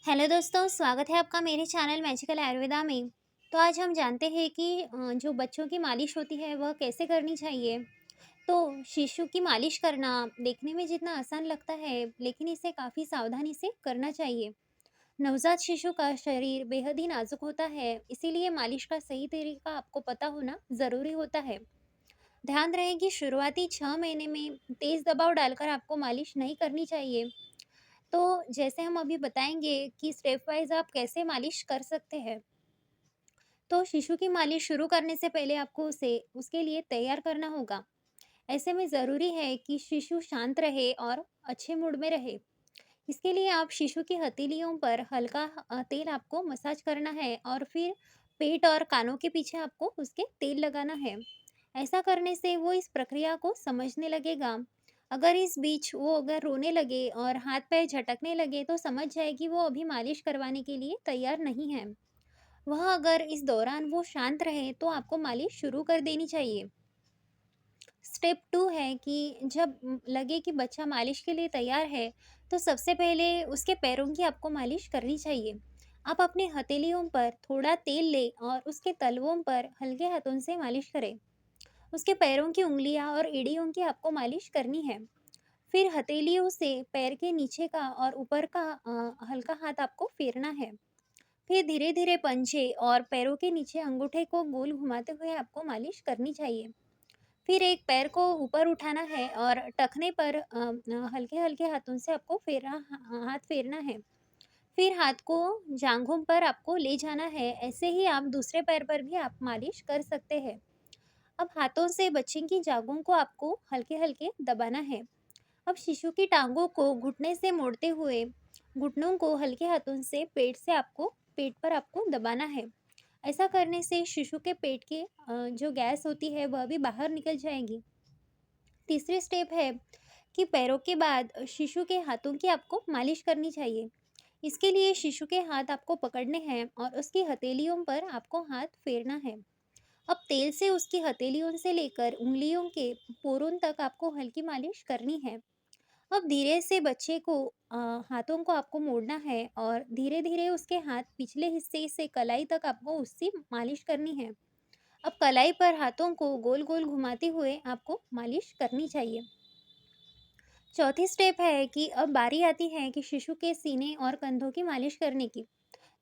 Hello दोस्तों, स्वागत है आपका मेरे चैनल मैजिकल आयुर्वेदा में। तो आज हम जानते हैं कि जो बच्चों की मालिश होती है वह कैसे करनी चाहिए। तो शिशु की मालिश करना देखने में जितना आसान लगता है, लेकिन इसे काफ़ी सावधानी से करना चाहिए। नवजात शिशु का शरीर बेहद ही नाजुक होता है, इसीलिए मालिश का सही तरीका आपको पता होना ज़रूरी होता है। ध्यान रहे कि शुरुआती 6 महीने में तेज़ दबाव डालकर आपको मालिश नहीं करनी चाहिए। तो जैसे हम अभी बताएँगे कि स्टेप वाइज़ आप कैसे मालिश कर सकते हैं। तो शिशु की मालिश शुरू करने से पहले आपको उसे उसके लिए तैयार करना होगा। ऐसे में ज़रूरी है कि शिशु शांत रहे और अच्छे मूड में रहे। इसके लिए आप शिशु की हथेलियों पर हल्का तेल आपको मसाज करना है और फिर पेट और कानों के पीछे आपको उसके तेल लगाना है। ऐसा करने से वो इस प्रक्रिया को समझने लगेगा। अगर इस बीच वो अगर रोने लगे और हाथ पैर झटकने लगे तो समझ जाए कि वो अभी मालिश करवाने के लिए तैयार नहीं है। वह अगर इस दौरान वो शांत रहे तो आपको मालिश शुरू कर देनी चाहिए। स्टेप 2 है कि जब लगे कि बच्चा मालिश के लिए तैयार है, तो सबसे पहले उसके पैरों की आपको मालिश करनी चाहिए। आप अपने हथेलियों पर थोड़ा तेल लें और उसके तलवों पर हल्के हाथों से मालिश करें। उसके पैरों की उँगलियाँ और एड़ियों की आपको मालिश करनी है। फिर हथेलियों से पैर के नीचे का और ऊपर का हल्का हाथ आपको फेरना है। फिर धीरे-धीरे पंजे और पैरों के नीचे अंगूठे को गोल घुमाते हुए आपको मालिश करनी चाहिए। फिर एक पैर को ऊपर उठाना है और टखने पर हल्के-हल्के हाथों से आपको हाथ फेरना है। फिर हाथ को जांघों पर आपको ले जाना है। ऐसे ही आप दूसरे पैर पर भी आप मालिश कर सकते हैं। अब हाथों से बच्चे की जांघों को आपको हल्के-हल्के दबाना है। अब शिशु की टांगों को घुटने से मोड़ते हुए घुटनों को हल्के हाथों से पेट पर आपको दबाना है। ऐसा करने से शिशु के पेट के जो गैस होती है वह भी बाहर निकल जाएगी। तीसरी स्टेप है कि पैरों के बाद शिशु के हाथों की आपको मालिश करनी चाहिए। इसके लिए शिशु के हाथ आपको पकड़ने हैं और उसकी हथेलियों पर आपको हाथ फेरना है। अब तेल से उसकी हथेलियों से लेकर उंगलियों के पोरों तक आपको हल्की मालिश करनी है। अब धीरे से बच्चे को हाथों को आपको मोड़ना है और धीरे-धीरे उसके हाथ पिछले हिस्से से कलाई तक आपको उससे मालिश करनी है। अब कलाई पर हाथों को गोल-गोल घुमाते हुए आपको मालिश करनी चाहिए। चौथी स्टेप है कि अब बारी आती है कि शिशु के सीने और कंधों की मालिश करने की।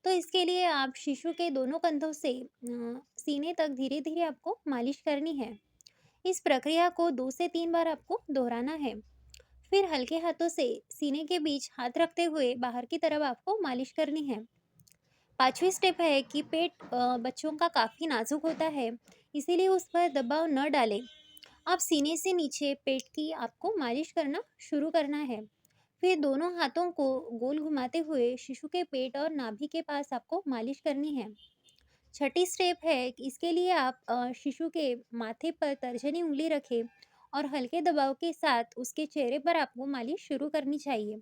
तो इसके लिए आप शिशु के दोनों कंधों से सीने तक धीरे-धीरे आपको मालिश करनी है। इस प्रक्रिया को 2 से 3 बार आपको दोहराना है। फिर हल्के हाथों से सीने के बीच हाथ रखते हुए बाहर की तरफ आपको मालिश करनी है। पांचवी स्टेप है कि पेट बच्चों का काफ़ी नाजुक होता है, इसीलिए उस पर दबाव न डालें। आप सीने से नीचे पेट की आपको मालिश करना शुरू करना है। फिर दोनों हाथों को गोल घुमाते हुए शिशु के पेट और नाभि के पास आपको मालिश करनी है। छठी स्टेप है कि इसके लिए आप शिशु के माथे पर तर्जनी उंगली रखें और हल्के दबाव के साथ उसके चेहरे पर आपको मालिश शुरू करनी चाहिए।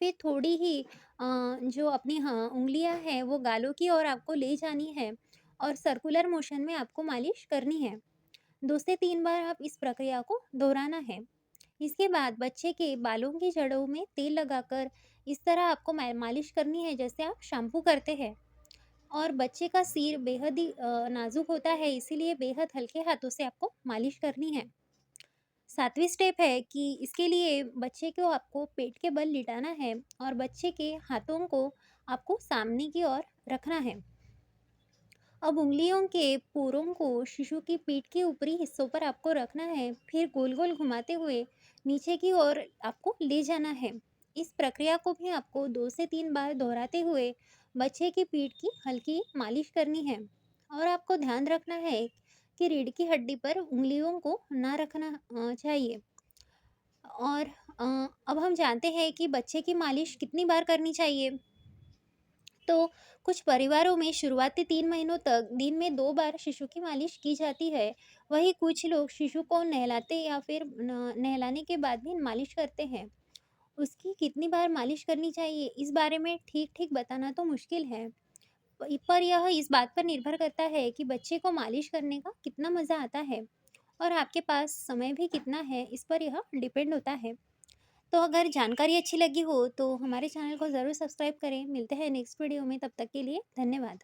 फिर थोड़ी ही जो अपनी उँगलियाँ हैं वो गालों की ओर आपको ले जानी है और सर्कुलर मोशन में आपको मालिश करनी है। 2 से 3 बार आप इस प्रक्रिया को दोहराना है। इसके बाद बच्चे के बालों की जड़ों में तेल लगाकर इस तरह आपको मालिश करनी है जैसे आप शैम्पू करते हैं। और बच्चे का सिर बेहद ही नाज़ुक होता है, इसीलिए बेहद हल्के हाथों से आपको मालिश करनी है। 7वीं स्टेप है कि इसके लिए बच्चे को आपको पेट के बल लिटाना है और बच्चे के हाथों को आपको सामने की ओर रखना है। अब उँगलियों के पोरों को शिशु की पीठ के ऊपरी हिस्सों पर आपको रखना है, फिर गोल-गोल घुमाते हुए नीचे की ओर आपको ले जाना है। इस प्रक्रिया को भी आपको 2 से 3 बार दोहराते हुए बच्चे की पीठ की हल्की मालिश करनी है और आपको ध्यान रखना है कि रीढ़ की हड्डी पर उँगलियों को ना रखना चाहिए। और अब हम जानते हैं कि बच्चे की मालिश कितनी बार करनी चाहिए। तो कुछ परिवारों में शुरुआती 3 महीनों तक दिन में 2 बार शिशु की मालिश की जाती है। वहीं कुछ लोग शिशु को नहलाते या फिर नहलाने के बाद भी मालिश करते हैं। उसकी कितनी बार मालिश करनी चाहिए, इस बारे में ठीक-ठीक बताना तो मुश्किल है। पर यह इस बात पर निर्भर करता है कि बच्चे को मालिश करने का कितना मज़ा आता है और आपके पास समय भी कितना है, इस पर यह डिपेंड होता है। तो अगर जानकारी अच्छी लगी हो तो हमारे चैनल को ज़रूर सब्सक्राइब करें। मिलते हैं नेक्स्ट वीडियो में, तब तक के लिए धन्यवाद।